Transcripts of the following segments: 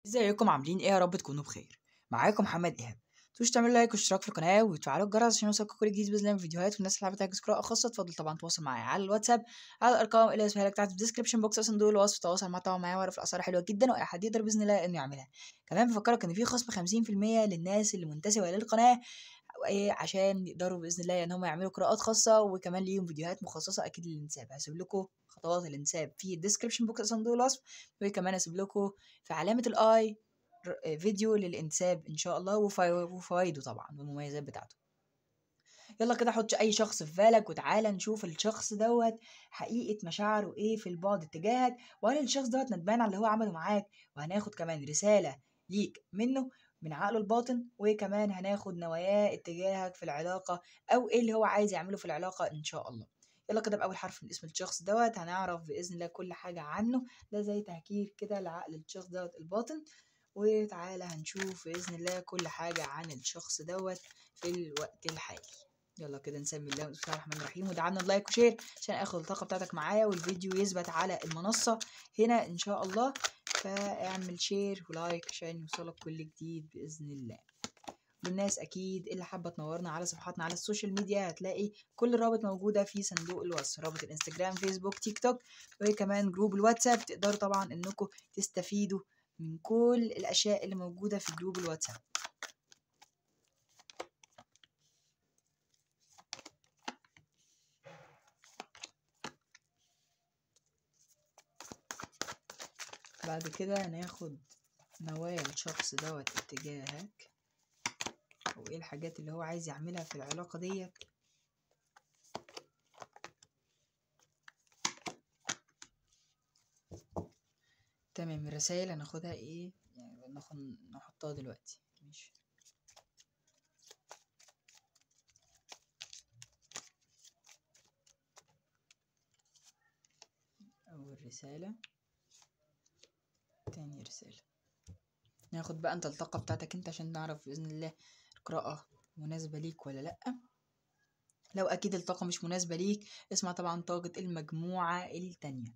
ازيكم عاملين ايه؟ يا رب تكونوا بخير. معاكم محمد ايهاب. متنسوش تعملوا لايك واشتراك في القناه وتفعلوا الجرس عشان يوصلكم كل جديد باذن الله من فيديوهات. والناس اللي حابه تحجز قراءه خاصه تفضل طبعا تواصل معايا على الواتساب على الارقام اللي هسيبها لك تحت في الديسكربشن بوكس، اصلا دول وصف تواصل مع طبعا معايا وعرف الاسعار حلوه جدا واي حد يقدر باذن الله انه يعملها. كمان بفكرك ان في خصم 50% للناس اللي منتسبه للقناه وايه عشان يقدروا باذن الله ان هم يعملوا قراءات خاصه، وكمان ليهم فيديوهات مخصصه اكيد للانساب. هسيب لكم خطوات الانساب في الديسكربشن بوكس اصلا دول الوصف، وكمان هسيب لكم في علامه الاي فيديو للانساب ان شاء الله وفوائده طبعا والمميزات بتاعته. يلا كده حط اي شخص في بالك وتعالى نشوف الشخص دوت حقيقة مشاعره ايه في البعد اتجاهك، وهل الشخص دوت ندمان على اللي هو عمله معاك. وهناخد كمان رسالة ليك منه من عقله الباطن، وكمان هناخد نواياه اتجاهك في العلاقة او ايه اللي هو عايز يعمله في العلاقة ان شاء الله. يلا كده بأول حرف من اسم الشخص دوت هنعرف بإذن الله كل حاجة عنه. ده زي تهكير كده لعقل الشخص دوت الباطن. وتعالى هنشوف بإذن الله كل حاجة عن الشخص دوت في الوقت الحالي. يلا كده نسمي الله بسم الله الرحمن الرحيم، ودعمنا بلايك وشير عشان اخد الطاقة بتاعتك معايا والفيديو يثبت على المنصة هنا ان شاء الله. فاعمل شير ولايك عشان يوصلك كل جديد بإذن الله. للناس اكيد اللي حابه تنورنا على صفحاتنا على السوشيال ميديا هتلاقي كل الرابط موجوده في صندوق الوصف، رابط الانستجرام فيسبوك تيك توك وكمان جروب الواتساب. تقدروا طبعا انكم تستفيدوا من كل الاشياء اللي موجوده في جروب الواتساب. بعد كده هناخد نوايا الشخص دوت اتجاهك وايه الحاجات اللي هو عايز يعملها في العلاقة ديت. تمام، الرسائل هناخدها ايه يعني نحطها دلوقتي. ماشي، اول رسالة، تاني رسالة. ناخد بقى انت الطاقة بتاعتك انت عشان نعرف بإذن الله القراءة مناسبة ليك ولا لأ. لو أكيد الطاقة مش مناسبة ليك اسمع طبعا طاقة المجموعة التانية.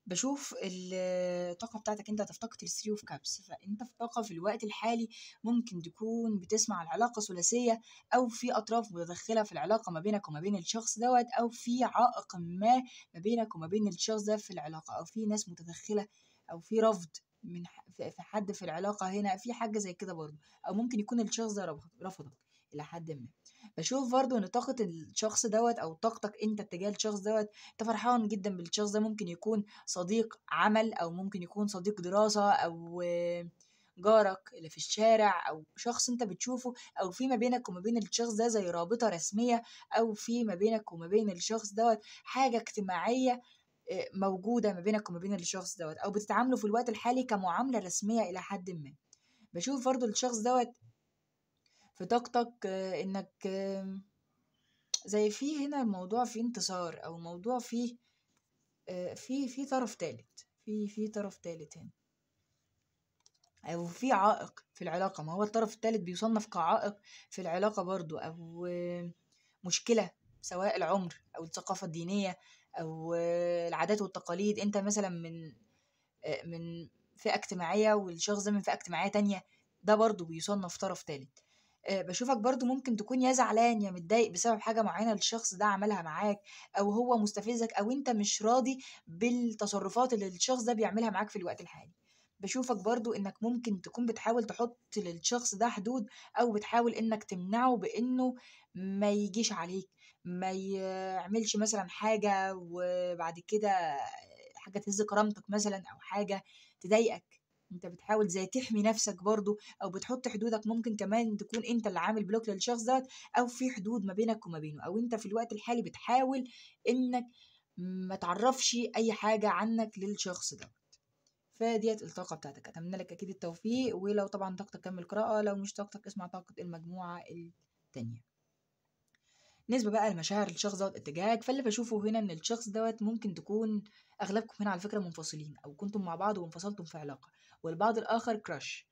بشوف الطاقة بتاعتك انت هتفتقد الثري اوف كابس، فانت في طاقة في الوقت الحالي ممكن تكون بتسمع العلاقة ثلاثية، او في اطراف متدخلة في العلاقة ما بينك وما بين الشخص دوت، او في عائق ما بينك وما بين الشخص ده في العلاقة، او في ناس متدخلة، او في رفض من في حد في العلاقة هنا، في حاجة زي كده برضه. او ممكن يكون الشخص ده رفضك الى حد ما. بشوف برضه ان طاقة الشخص دوت او طاقتك انت اتجاه الشخص دوت، انت فرحان جدا بالشخص ده. ممكن يكون صديق عمل، او ممكن يكون صديق دراسة، او جارك اللي في الشارع، او شخص انت بتشوفه، او في ما بينك وما بين الشخص ده زي رابطة رسمية، او في ما بينك وما بين الشخص دوت حاجة اجتماعية موجودة ما بينك وما بين الشخص دوت، او بتتعاملوا في الوقت الحالي كمعاملة رسمية الى حد ما. بشوف برضو الشخص دوت في طاقتك انك زي في هنا الموضوع فيه انتصار، او موضوع فيه في طرف تالت، في طرف تالت هنا، او في عائق في العلاقة. ما هو الطرف التالت بيصنف كعائق في العلاقة برضو، او مشكلة، سواء العمر او الثقافة الدينية او العادات والتقاليد. انت مثلا من فئة اجتماعية والشخص ده من فئة اجتماعية تانية، ده برضو بيصنف طرف تالت. بشوفك برضو ممكن تكون يا زعلان يا متضايق بسبب حاجة معينة الشخص ده عملها معاك، أو هو مستفزك، أو أنت مش راضي بالتصرفات اللي الشخص ده بيعملها معاك في الوقت الحالي. بشوفك برضو إنك ممكن تكون بتحاول تحط للشخص ده حدود، أو بتحاول إنك تمنعه بإنه ما يجيش عليك، ما يعملش مثلا حاجة وبعد كده حاجة تهز كرامتك مثلا، أو حاجة تضايقك. انت بتحاول زي تحمي نفسك برضو، او بتحط حدودك. ممكن كمان تكون انت اللي عامل بلوك للشخص ده، او في حدود ما بينك وما بينه، او انت في الوقت الحالي بتحاول انك ما تعرفش اي حاجة عنك للشخص ده. فديت الطاقة بتاعتك، اتمنى لك اكيد التوفيق. ولو طبعا طاقتك كمل قراءة، لو مش طاقتك اسمع طاقة المجموعة التانية. بالنسبة بقى لمشاعر الشخص دوت اتجاهك، فاللي بشوفه هنا ان الشخص دوت ممكن تكون اغلبكم هنا على فكرة منفصلين، او كنتم مع بعض وانفصلتم في علاقة، والبعض الاخر كراش.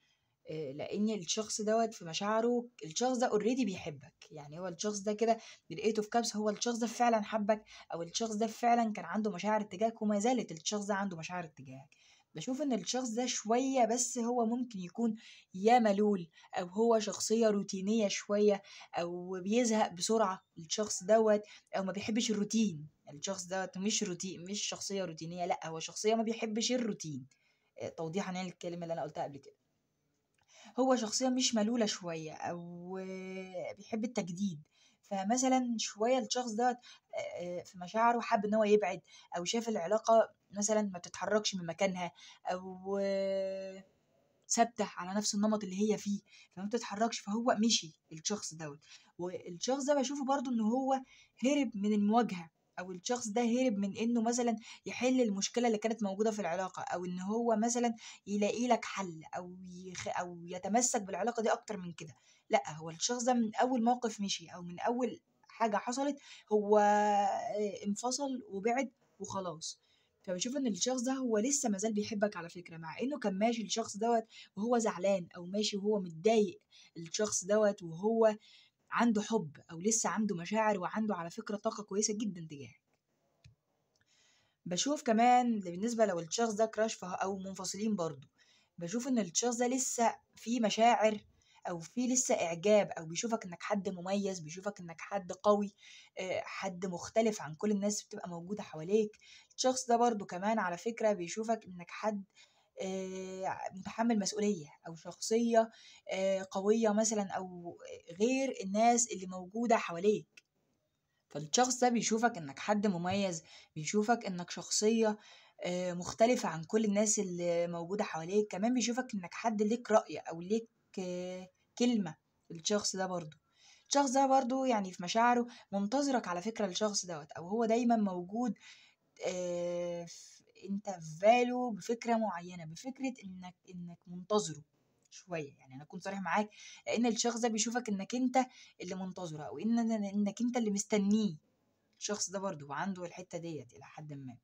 لان الشخص دوت في مشاعره الشخص ده اوريدي بيحبك. يعني هو الشخص ده كده بالايت اوف كابس، هو الشخص ده فعلا حبك، او الشخص ده فعلا كان عنده مشاعر اتجاهك، وما زالت الشخص ده عنده مشاعر اتجاهك. بشوف ان الشخص ده شوية بس هو ممكن يكون يا ملول، او هو شخصية روتينية شوية، او بيزهق بسرعة الشخص دوت، او ما بيحبش الروتين. الشخص دوت مش روتين، مش شخصية روتينية، لا هو شخصية ما بيحبش الروتين. توضيحا يعني للكلمة اللي انا قلتها قبل كده، هو شخصية مش ملولة شوية، أو بيحب التجديد. فمثلا شوية الشخص ده في مشاعره حب إن هو يبعد، أو شاف العلاقة مثلا ما بتتحركش من مكانها، أو ثابتة على نفس النمط اللي هي فيه، فما بتتحركش، فهو مشي الشخص دوت. والشخص ده بشوفه برضو إن هو هرب من المواجهة، أو الشخص ده هرب من إنه مثلا يحل المشكلة اللي كانت موجودة في العلاقة، أو إن هو مثلا يلاقي لك حل، أو يتمسك بالعلاقة دي أكتر من كده. لأ، هو الشخص ده من أول موقف مشي، أو من أول حاجة حصلت، هو انفصل وبعد وخلاص. فبشوف ان الشخص ده هو لسه مازال بيحبك على فكره، مع انه كان ماشي الشخص دوت وهو زعلان، او ماشي وهو متضايق الشخص دوت وهو عنده حب، او لسه عنده مشاعر، وعنده على فكره طاقه كويسه جدا تجاهك. بشوف كمان بالنسبه لو الشخص ده كراش او منفصلين برضو، بشوف ان الشخص ده لسه في مشاعر، او في لسه اعجاب، او بيشوفك انك حد مميز، بيشوفك انك حد قوي، حد مختلف عن كل الناس بتبقى موجوده حواليك. الشخص ده برضو كمان على فكره بيشوفك انك حد متحمل مسؤولية، أو شخصية قوية مثلا، أو غير الناس اللي موجودة حواليك. فالشخص ده بيشوفك إنك حد مميز، بيشوفك إنك شخصية مختلفة عن كل الناس اللي موجودة حواليك. كمان بيشوفك إنك حد ليك رأي، أو ليك كلمة. الشخص ده برضو، الشخص ده برضو يعني في مشاعره منتظرك على فكرة الشخص دوت، أو هو دايما موجود انت في باله بفكره معينه، بفكره انك منتظره شويه. يعني انا اكون صريح معاك، لان الشخص ده بيشوفك انك انت اللي منتظره، او انك انت اللي مستنيه. الشخص ده برضو عنده الحته ديت الى حد ما،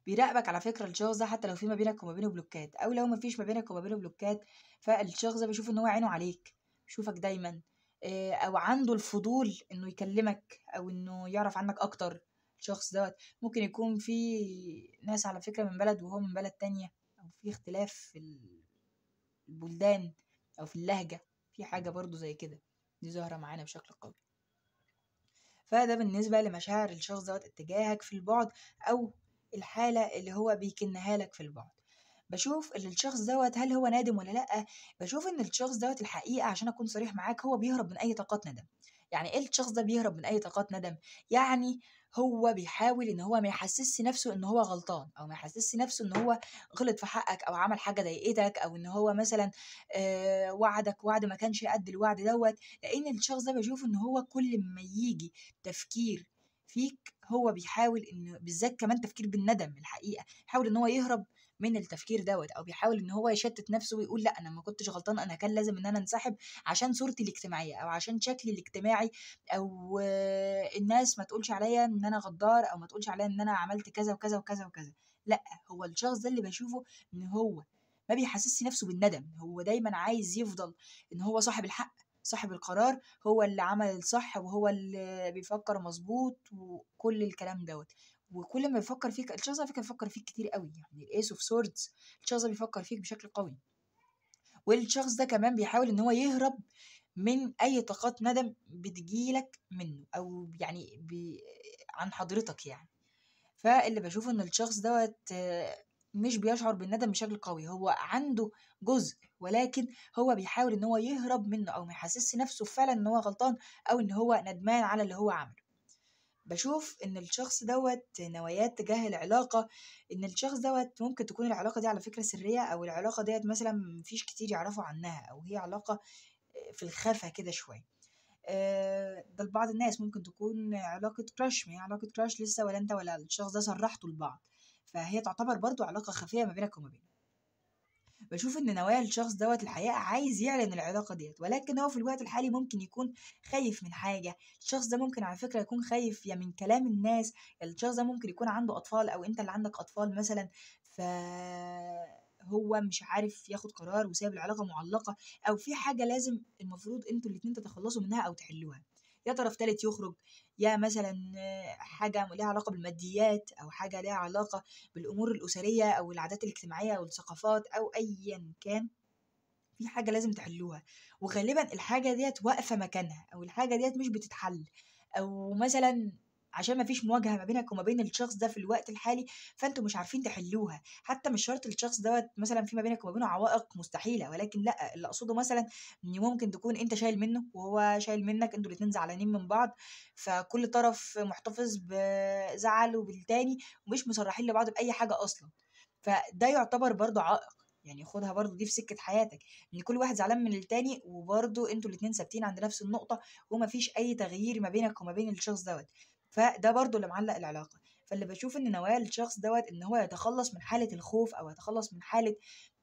بيراقبك على فكره الشخص ده، حتى لو في ما بينك وما بينه بلوكات، او لو ما فيش ما بينك وما بينه بلوكات. فالشخص ده بيشوف ان هو عينه عليك، بيشوفك دايما، او عنده الفضول انه يكلمك، او انه يعرف عنك اكتر. الشخص دوت ممكن يكون في ناس على فكرة من بلد وهو من بلد تانية، او في اختلاف في البلدان، او في اللهجة، في حاجة برضو زي كده، دي ظاهرة معانا بشكل قوي. فده بالنسبة لمشاعر الشخص دوت اتجاهك في البعد، أو الحالة اللي هو بيكنها لك في البعد. بشوف ان الشخص دوت هل هو نادم ولا لأ. بشوف ان الشخص دوت الحقيقة، عشان أكون صريح معاك، هو بيهرب من أي طاقات ندم. يعني ايه الشخص ده بيهرب من أي طاقات ندم؟ يعني هو بيحاول ان هو ما يحسسش نفسه ان هو غلطان، او ما يحسسش نفسه ان هو غلط في حقك، او عمل حاجه ضايقتك، او ان هو مثلا وعدك وعد ما كانش قد الوعد دوت. لان الشخص ده بشوف ان هو كل ما يجي تفكير فيك، هو بيحاول انه بالذات كمان تفكير بالندم الحقيقه، بيحاول ان هو يهرب من التفكير دوت، او بيحاول ان هو يشتت نفسه ويقول لا انا ما كنتش غلطان، انا كان لازم ان انا انسحب عشان صورتي الاجتماعيه، او عشان شكلي الاجتماعي، او الناس ما تقولش عليا ان انا غدار، او ما تقولش عليا ان انا عملت كذا وكذا وكذا وكذا. لا، هو الشخص ده اللي بشوفه ان هو ما بيحسسش نفسه بالندم، هو دايما عايز يفضل ان هو صاحب الحق، صاحب القرار، هو اللي عمل الصح، وهو اللي بيفكر مظبوط، وكل الكلام دوت. وكل ما بيفكر فيك الشخص على فكره بيفكر فيك كتير قوي، يعني الايس اوف سوردز، الشخص ده بيفكر فيك بشكل قوي. والشخص ده كمان بيحاول ان هو يهرب من اي طاقات ندم بتجيلك منه، او يعني عن حضرتك يعني. فاللي بشوفه ان الشخص دوت مش بيشعر بالندم بشكل قوي، هو عنده جزء، ولكن هو بيحاول ان هو يهرب منه، او ما يحسسش نفسه فعلا ان هو غلطان، او ان هو ندمان على اللي هو عمله. بشوف ان الشخص دوت نوايات تجاه العلاقة، ان الشخص دوت ممكن تكون العلاقة دي على فكرة سرية، او العلاقة ديت مثلا مفيش كتير يعرفوا عنها، او هي علاقة في الخفا كده شوية. ده لبعض الناس ممكن تكون علاقة كراش، ما هي علاقة كراش لسه، ولا انت ولا الشخص ده صرحتوا لبعض، فهي تعتبر برضو علاقة خفية ما بينك وما بينه. بشوف ان نوايا الشخص دوت الحقيقة عايز يعلن العلاقة ديت، ولكن هو في الوقت الحالي ممكن يكون خايف من حاجة. الشخص ده ممكن على فكرة يكون خايف يا من كلام الناس، الشخص ده ممكن يكون عنده أطفال، أو أنت اللي عندك أطفال مثلا، هو مش عارف ياخد قرار وسايب العلاقة معلقة، أو في حاجة لازم المفروض انتوا الاتنين تتخلصوا منها أو تحلوها. يا طرف تالت يخرج، يا مثلا حاجة ليها علاقة بالماديات أو حاجة ليها علاقة بالأمور الأسرية أو العادات الاجتماعية أو الثقافات أو أيا كان، في حاجة لازم تحلوها، وغالبا الحاجة ديت واقفة مكانها أو الحاجة ديت مش بتتحل، أو مثلا عشان مفيش مواجهة ما بينك وما بين الشخص ده في الوقت الحالي، فانتوا مش عارفين تحلوها. حتى مش شرط الشخص دوت مثلا في ما بينك وما بينه عوائق مستحيلة، ولكن لا، اللي اقصده مثلا ان ممكن تكون انت شايل منه وهو شايل منك، انتوا الاتنين زعلانين من بعض، فكل طرف محتفظ بزعله بالتاني ومش مصرحين لبعض بأي حاجة أصلا، فده يعتبر برضو عائق. يعني خدها برضو دي في سكة حياتك، ان كل واحد زعلان من التاني وبرضو انتوا الاتنين ثابتين عند نفس النقطة ومفيش اي تغيير ما بينك وما بين الشخص دوت، فده برضو اللي معلق العلاقة. فاللي بشوف ان نوايا الشخص دوت ان هو يتخلص من حالة الخوف او يتخلص من حالة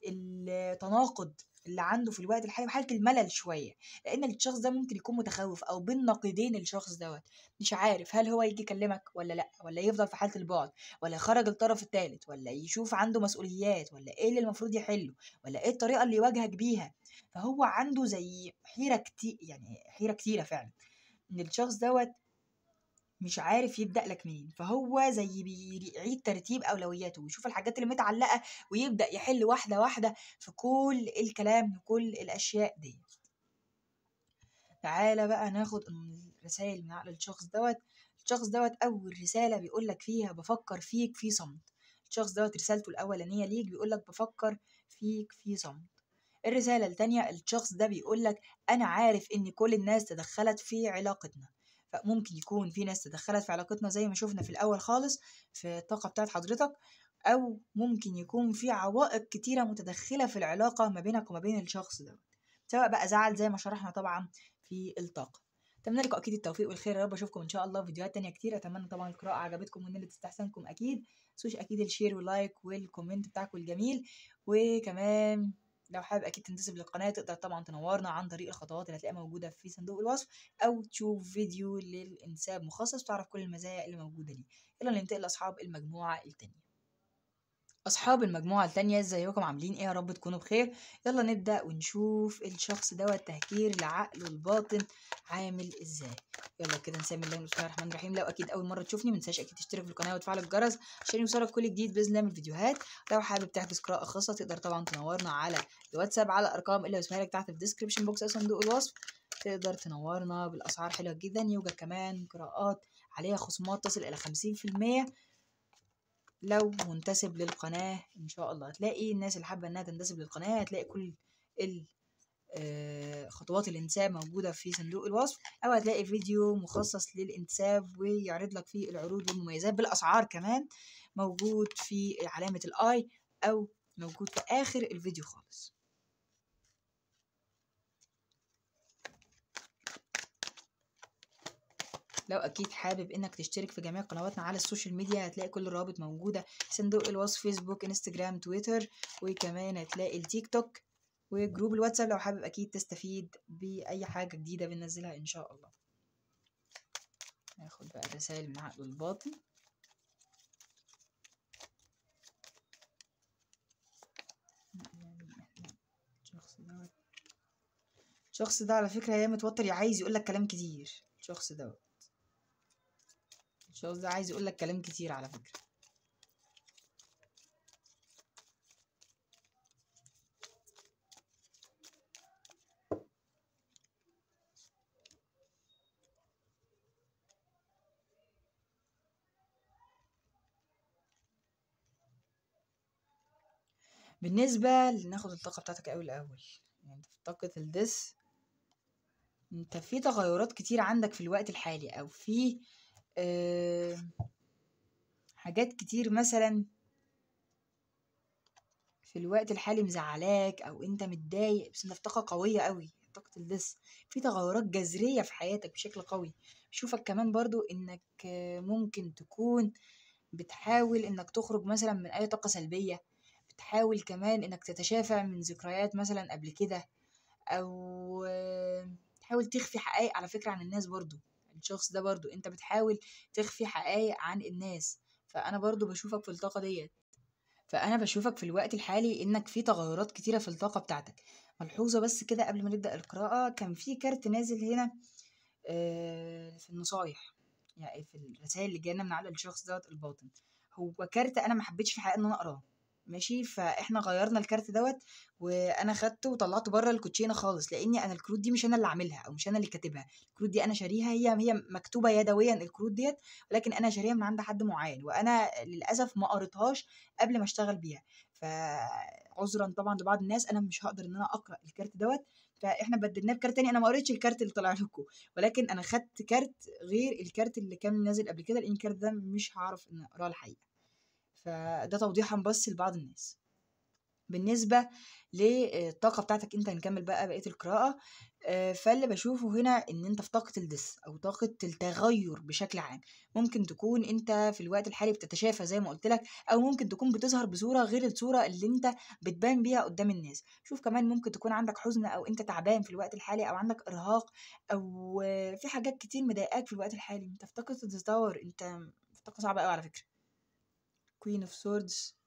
التناقض اللي عنده في الوقت الحالي وحالة الملل شوية، لان الشخص ده ممكن يكون متخوف او بين نقيضين، الشخص دوت مش عارف هل هو يجي يكلمك ولا لا، ولا يفضل في حالة البعد، ولا يخرج الطرف الثالث، ولا يشوف عنده مسؤوليات، ولا ايه اللي المفروض يحله، ولا ايه الطريقة اللي يواجهك بيها. فهو عنده زي حيرة كتير، يعني حيرة كتيرة فعلا، ان الشخص دوت مش عارف يبدأ لك منين، فهو زي بيعيد ترتيب أولوياته ويشوف الحاجات اللي متعلقة ويبدأ يحل واحدة واحدة في كل الكلام وكل الأشياء دي. تعالى بقى ناخد الرسائل من عقل الشخص دوت. الشخص دوت أول رسالة بيقول لك فيها بفكر فيك في صمت. الشخص دوت رسالته الأولانية ليك بيقول لك بفكر فيك في صمت. الرسالة التانية الشخص ده بيقول لك أنا عارف إن كل الناس تدخلت في علاقتنا، فممكن يكون في ناس تدخلت في علاقتنا زي ما شفنا في الأول خالص في الطاقة بتاعت حضرتك، أو ممكن يكون في عوائق كتيرة متدخلة في العلاقة ما بينك وما بين الشخص ده، سواء بقى زعل زي ما شرحنا طبعا في الطاقة. أتمنى لكم أكيد التوفيق والخير يا رب، أشوفكم إن شاء الله في فيديوهات تانية كتير. أتمنى طبعا القراءة عجبتكم وإن اللي تستحسنكم أكيد، متنسوش أكيد الشير واللايك والكومنت بتاعكم الجميل. وكمان لو حابب اكيد تنتسب للقناه تقدر طبعا تنورنا عن طريق الخطوات اللي هتلاقيها موجوده في صندوق الوصف، او تشوف فيديو للانساب مخصص تعرف كل المزايا اللي موجوده ليه. يلا ننتقل لاصحاب المجموعه التانية. اصحاب المجموعه التانية ازيكم عاملين ايه؟ يا رب تكونوا بخير. يلا نبدا ونشوف الشخص دوت تهكير لعقله الباطن عامل ازاي. يلا كده نسمي الله بسم الله الرحمن الرحيم. لو اكيد اول مره تشوفني منساش اكيد تشترك في القناه وتفعل الجرس عشان يوصلك كل جديد باذن الله من الفيديوهات. لو حابب تحجز قراءه خاصه تقدر طبعا تنورنا على الواتساب على الارقام اللي بسميها لك تحت في الديسكربشن بوكس او صندوق الوصف. تقدر تنورنا بالاسعار حلوه جدا، يوجد كمان قراءات عليها خصومات تصل الى 50% لو منتسب للقناة. ان شاء الله هتلاقي الناس اللي حابة انها تنتسب للقناة هتلاقي كل خطوات الانتساب موجودة في صندوق الوصف، او هتلاقي فيديو مخصص للانتساب ويعرض لك فيه العروض والمميزات بالاسعار كمان، موجود في علامة الاي او موجود في اخر الفيديو خالص. لو اكيد حابب انك تشترك في جميع قنواتنا على السوشيال ميديا هتلاقي كل الروابط موجوده في صندوق الوصف، فيسبوك انستجرام تويتر، وكمان هتلاقي التيك توك وجروب الواتساب لو حابب اكيد تستفيد باي حاجه جديده بننزلها ان شاء الله. هاخد بقى الرسائل من عقله الباطن. الشخص ده على فكره يا متوتر يا عايز يقول لك كلام كتير. الشخص ده عايز يقول لك كلام كتير على فكره. بالنسبة لناخد الطاقة بتاعتك أول الأول، يعني في طاقة الدس انت في تغيرات كتير عندك في الوقت الحالي، أو في حاجات كتير مثلا في الوقت الحالي مزعلاك أو انت متضايق، بس انت في طاقة قوية قوي. طاقة الدس في تغيرات جذرية في حياتك بشكل قوي. بشوفك كمان برضو انك ممكن تكون بتحاول انك تخرج مثلا من أي طاقة سلبية، بتحاول كمان انك تتشافى من ذكريات مثلا قبل كده، او تحاول تخفي حقائق على فكرة عن الناس. برضو الشخص ده برضو انت بتحاول تخفي حقائق عن الناس، فانا برضو بشوفك في الطاقة ديت. فانا بشوفك في الوقت الحالي انك في تغيرات كتيرة في الطاقة بتاعتك. ملحوظة بس كده قبل ما نبدأ القراءة، كان في كارت نازل هنا في النصايح، يعني في الرسايل اللي جايه من على الشخص دوت الباطن. هو كارت انا ما حبيتش في الحقيقه ان انا اقراه، ماشي، فاحنا غيرنا الكارت دوت، وانا خدته وطلعته بره الكوتشينه خالص، لاني انا الكروت دي مش انا اللي عاملها او مش انا اللي كاتبها. الكروت دي انا شاريها، هي مكتوبه يدويا الكروت ديت، ولكن انا شاريها من عند حد معين، وانا للاسف ما قريتهاش قبل ما اشتغل بيها. فعذرا طبعا لبعض الناس، انا مش هقدر ان انا اقرا الكارت دوت، فاحنا بدلناه بكارت تاني. انا ما قريتش الكارت اللي طلع لكم، ولكن انا خدت كارت غير الكارت اللي كان نازل قبل كده، لان الكارت ده مش هعرف ان اقراه الحقيقه. فده توضيحا بس لبعض الناس. بالنسبه للطاقه بتاعتك انت، هنكمل بقى بقيه القراءه. فاللي بشوفه هنا ان انت في طاقه الدس او طاقه التغير بشكل عام. ممكن تكون انت في الوقت الحالي بتتشافى زي ما قلت لك، او ممكن تكون بتظهر بصوره غير الصوره اللي انت بتبان بيها قدام الناس. شوف كمان ممكن تكون عندك حزن، او انت تعبان في الوقت الحالي، او عندك ارهاق، او في حاجات كتير مضايقاك في الوقت الحالي. انت في طاقه التطور، انت في طاقه صعبه قوي على فكره. كوين اوف سوردز،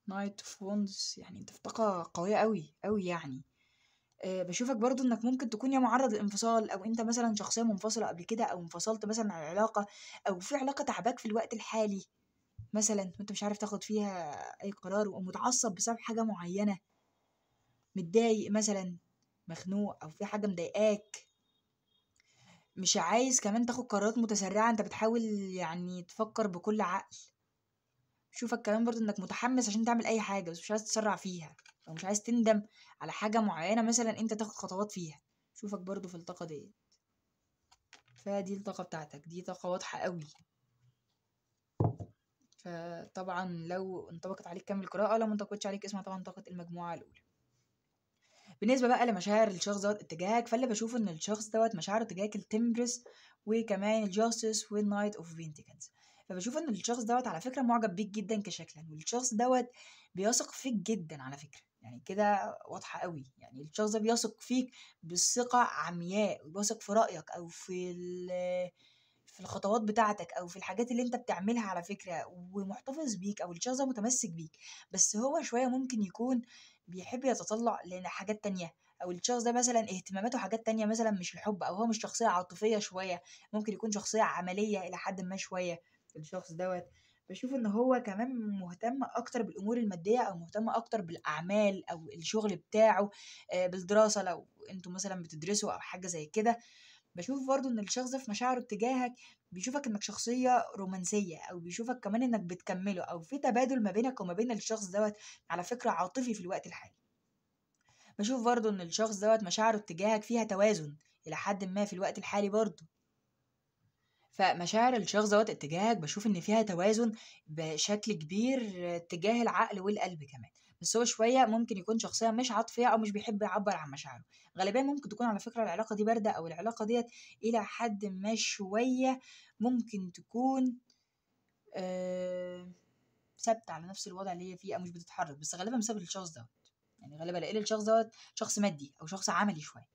نايت اوف وونز، يعني انت في طاقه قويه قوي قوي يعني. بشوفك برضو انك ممكن تكون يا معرض للانفصال، او انت مثلا شخصيه منفصله قبل كده، او انفصلت مثلا عن علاقه، او في علاقه تعباك في الوقت الحالي مثلا، وانت مش عارف تاخد فيها اي قرار، ومتعصب بسبب حاجه معينه، متضايق مثلا، مخنوق، او في حاجه مضايقاك، مش عايز كمان تاخد قرارات متسرعه، انت بتحاول يعني تفكر بكل عقل. شوفك كمان برضو انك متحمس عشان تعمل اي حاجه، بس مش عايز تسرع فيها، او مش عايز تندم على حاجه معينه مثلا انت تاخد خطوات فيها. شوفك برضو في الطاقه دي. فدي الطاقه بتاعتك، دي طاقه واضحه قوي. فطبعا لو انطبقت عليك كمل قراءه، لو ما انطبقتش عليك اسمع طبعا طاقه المجموعه الاولى. بالنسبه بقى لمشاعر الشخص دوت اتجاهك، فاللي بشوف ان الشخص دوت مشاعره تجاهك التمبرس، وكمان الجاستس والنايت اوف بينتيكلز. فبشوف ان الشخص دوت على فكره معجب بيك جدا كشكلا، والشخص دوت بيثق فيك جدا على فكره، يعني كده واضحه قوي. يعني الشخص ده بيثق فيك بثقه عمياء، وبيثق في رايك، او في الخطوات بتاعتك، او في الحاجات اللي انت بتعملها على فكره، ومحتفظ بيك، او الشخص ده متمسك بيك. بس هو شويه ممكن يكون بيحب يتطلع لحاجات تانية، او الشخص ده مثلا اهتماماته حاجات تانية مثلا مش الحب، او هو مش شخصية عاطفية شوية، ممكن يكون شخصية عملية الى حد ما شوية. الشخص دوت بشوف ان هو كمان مهتم اكتر بالامور المادية، او مهتم اكتر بالاعمال او الشغل بتاعه، بالدراسة لو انتوا مثلا بتدرسوا او حاجة زي كده. بشوف برضو ان الشخص ده في مشاعره اتجاهك بيشوفك انك شخصية رومانسية، او بيشوفك كمان انك بتكمله، او في تبادل ما بينك وما بين الشخص دوت على فكرة عاطفي في الوقت الحالي. بشوف برضو ان الشخص دوت مشاعره اتجاهك فيها توازن الى حد ما في الوقت الحالي برضو. فمشاعر الشخص دوت اتجاهك بشوف ان فيها توازن بشكل كبير اتجاه العقل والقلب كمان. بس هو شويه ممكن يكون شخصيه مش عاطفيه، او مش بيحب يعبر عن مشاعره. غالبا ممكن تكون على فكره العلاقه دي بارده، او العلاقه ديت الى حد ما شويه ممكن تكون ثابته على نفس الوضع اللي هي فيه، او مش بتتحرك، بس غالبا بسبب الشخص دوت. يعني غالبا لان الشخص دوت شخص مادي او شخص عملي شويه.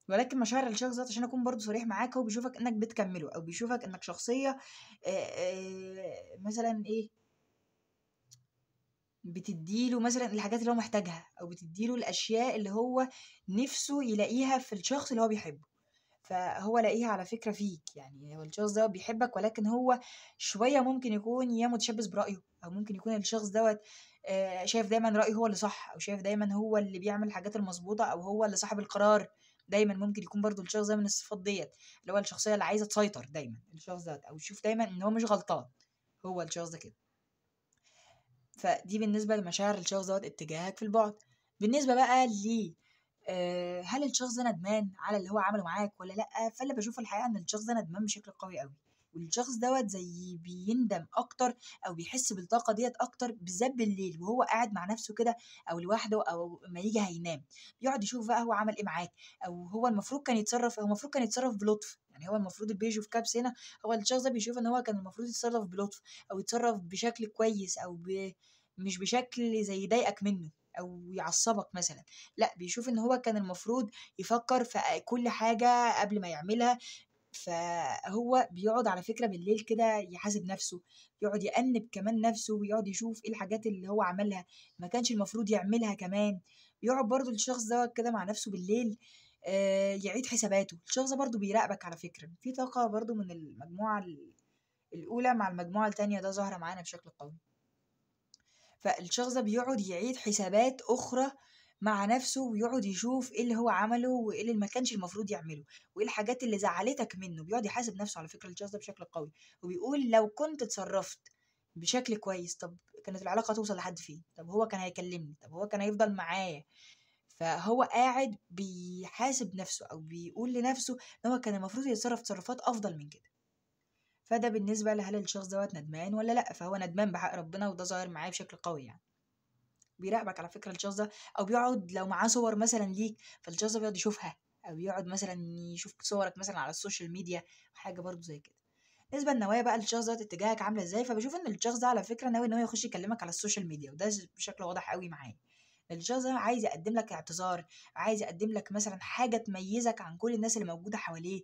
ولكن مشاعر الشخص دوت عشان اكون برضو صريح معاك، هو بيشوفك انك بتكمله، او بيشوفك انك شخصيه مثلا ايه، بتديله مثلا الحاجات اللي هو محتاجها، او بتديله الاشياء اللي هو نفسه يلاقيها في الشخص اللي هو بيحبه. فهو لاقيها على فكره فيك. يعني هو الشخص ده بيحبك، ولكن هو شويه ممكن يكون يا متشبث برايه، او ممكن يكون الشخص دوت شايف دايما رايه هو اللي صح، او شايف دايما هو اللي بيعمل الحاجات المظبوطه، او هو اللي صاحب القرار دايما. ممكن يكون برضو الشخص ده من الصفات ديت، اللي هو الشخصيه اللي عايزه تسيطر دايما الشخص ده، او يشوف دايما ان هو مش غلطان. هو الشخص ده كده. فدي بالنسبه لمشاعر الشخص دوت اتجاهك في البعد. بالنسبه بقى ل هل الشخص ده ندمان على اللي هو عمله معاك ولا لا؟ فاللي بشوف الحقيقه ان الشخص ده ندمان بشكل قوي قوي، والشخص دوت زي بيندم اكتر، او بيحس بالطاقه ديت اكتر بالذات بالليل وهو قاعد مع نفسه كده، او لوحده، او ما يجي هينام بيقعد يشوف بقى هو عمل ايه معاك، او هو المفروض كان يتصرف، هو المفروض كان يتصرف بلطف. يعني هو المفروض البيج اوف كابس هنا، هو الشخص ده بيشوف ان هو كان المفروض يتصرف بلطف، او يتصرف بشكل كويس، او مش بشكل زي يضايقك منه، او يعصبك مثلا. لا، بيشوف ان هو كان المفروض يفكر في كل حاجة قبل ما يعملها. فهو بيقعد على فكرة بالليل كده يحاسب نفسه، يقعد يأنب كمان نفسه، ويقعد يشوف ايه الحاجات اللي هو عملها ما كانش المفروض يعملها كمان. بيقعد برضو الشخص ده كده مع نفسه بالليل، يعيد حساباته. الشخص ده برضو بيراقبك على فكرة. في طاقة برضو من المجموعة الأولى مع المجموعة التانية ده ظاهرة معانا بشكل قوي. فالشخص ده بيقعد يعيد حسابات أخرى مع نفسه، ويقعد يشوف ايه اللي هو عمله وايه اللي ما كانش المفروض يعمله، وايه الحاجات اللي زعلتك منه. بيقعد يحاسب نفسه على فكرة الشخص ده بشكل قوي، وبيقول لو كنت اتصرفت بشكل كويس طب كانت العلاقة توصل لحد فين، طب هو كان هيكلمني، طب هو كان هيفضل معايا. فهو قاعد بيحاسب نفسه او بيقول لنفسه ان هو كان المفروض يتصرف تصرفات افضل من كده. فده بالنسبة لهل الشخص دوت ندمان ولا لا. فهو ندمان بحق ربنا، وده ظاهر معاه بشكل قوي يعني. بيراقبك على فكرة الشخص ده، او بيقعد لو معاه صور مثلا ليك فالشخص ده بيقعد يشوفها، او يقعد مثلا يشوف صورك مثلا على السوشيال ميديا، حاجة برضو زي كده. بالنسبة للنوايا بقى الشخص ده اتجاهك عاملة ازاي، فبشوف ان الشخص ده على فكرة ناوي ان هو يخش يكلمك على السوشيال ميديا، وده بشكل واضح قوي معايا. الشخص ده عايز يقدم لك اعتذار، عايز يقدم لك مثلا حاجة تميزك عن كل الناس اللي موجودة حواليه.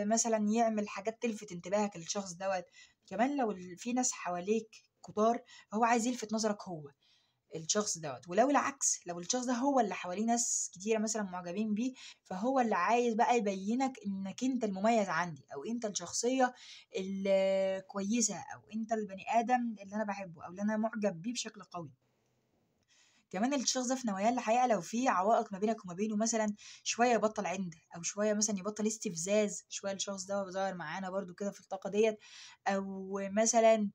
مثلا يعمل حاجات تلفت انتباهك للشخص دوت. كمان لو في ناس حواليك كتار، هو عايز يلفت نظرك هو الشخص دوت. ولو العكس، لو الشخص ده هو اللي حواليه ناس كتيرة مثلا معجبين بيه، فهو اللي عايز بقى يبينك انك انت المميز عندي، او انت الشخصية الكويسة، او انت البني ادم اللي انا بحبه او اللي انا معجب بيه بشكل قوي. كمان الشخص ده في نواياه الحقيقة لو في عوائق ما بينك وما بينه، مثلا شوية يبطل عند، أو شوية مثلا يبطل استفزاز، شوية الشخص ده ظاهر معانا برضو كده في الطاقة ديت. أو مثلا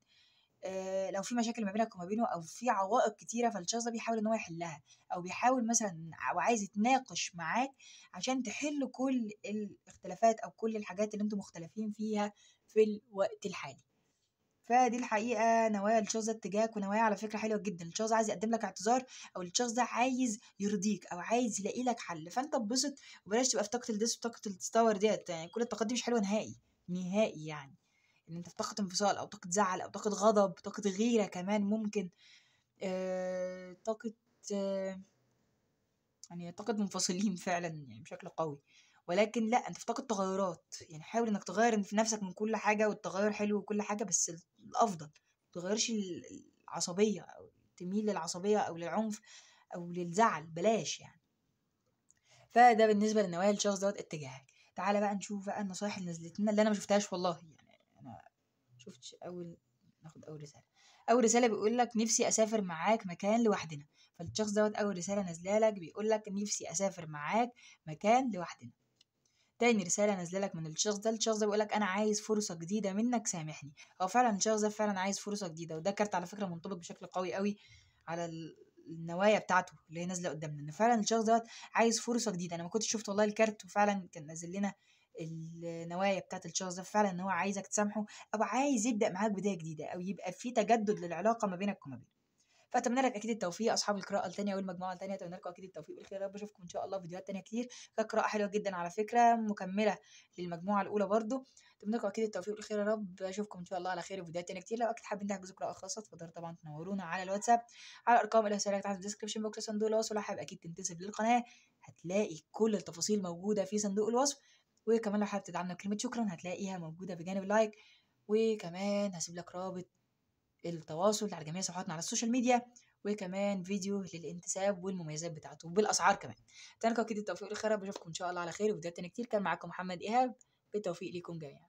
لو في مشاكل ما بينك وما بينه أو في عوائق كتيرة، فالشخص ده بيحاول إن هو يحلها، أو بيحاول مثلا أو عايز يتناقش معاك عشان تحلوا كل الاختلافات أو كل الحاجات اللي انتم مختلفين فيها في الوقت الحالي. فدي الحقيقة نوايا الشخص ده اتجاهك، ونوايا على فكرة حلوة جدا. الشخص ده عايز يقدم لك اعتذار، أو الشخص ده عايز يرضيك أو عايز يلاقي لك حل. فأنت اتبسط، وبلاش تبقى في طاقة الدس وطاقة التستور ديت. يعني كل الطاقات دي مش حلوة نهائي نهائي يعني. إن أنت في طاقة انفصال أو طاقة زعل أو طاقة غضب، طاقة غيرة كمان ممكن. طاقة آه يعني طاقة منفصلين فعلا يعني بشكل قوي. ولكن لا، انت في طاقة تغيرات. يعني حاول انك تغير في نفسك من كل حاجة، والتغير حلو وكل حاجة، بس الافضل متغيرش العصبية، او تميل للعصبية او للعنف او للزعل، بلاش يعني. فده بالنسبة لنوايا الشخص دوت اتجاهك. تعالى بقى نشوف بقى النصايح اللي نزلت لنا اللي انا ما شفتهاش والله. يعني انا شفتش ناخد اول رسالة. اول رسالة بيقول لك نفسي اسافر معاك مكان لوحدنا. فالشخص دوت اول رسالة نازله لك بيقول لك نفسي اسافر معاك مكان لوحدنا. تاني رسالة نازله لك من الشخص ده بيقول لك انا عايز فرصة جديدة منك، سامحني. هو فعلا الشخص ده فعلا عايز فرصة جديدة، وده كارت على فكرة منطبق بشكل قوي قوي على النوايا بتاعته اللي هي نازله قدامنا، ان فعلا الشخص دوت عايز فرصة جديدة. انا ما كنتش شفت والله الكارت، وفعلا كان نازل لنا النوايا بتاعت الشخص ده فعلا ان هو عايزك تسامحه، او عايز يبدا معاك بدايه جديده، او يبقى في تجدد للعلاقه ما بينك وما بينه. فاتمنى لك اكيد التوفيق اصحاب القراءه الثانيه والمجموعه الثانيه. اتمنى لكم اكيد التوفيق والخير يا رب. اشوفكم ان شاء الله في فيديوهات ثانيه كتير. كانت قراءه حلوه جدا على فكره، مكمله للمجموعه الاولى برضو. اتمنى لكم اكيد التوفيق والخير يا رب. اشوفكم ان شاء الله على خير في فيديوهات ثانيه كتير. لو اكيد حابين تحجزوا قراءه خاصه تقدروا طبعا تنورونا على الواتساب على الارقام اللي هسيبها تحت في الديسكربشن بوكس صندوق الوصف. لو حابب اكيد تنتسب للقناه هتلاقي كل التفاصيل موجوده في صندوق الوصف. وكمان لو حابب تدعمنا بكلمه شكرا هتلاقيها موجوده بجانب اللايك. وكمان هسيب لك رابط التواصل على جميع صفحاتنا على السوشيال ميديا، وكمان فيديو للانتساب والمميزات بتاعته وبالاسعار كمان. اتمنى لكم اكيد التوفيق والخير. بشوفكم ان شاء الله على خير وفيديوهات تانية كتير. كان معاكم محمد ايهاب، بالتوفيق ليكم جميعا.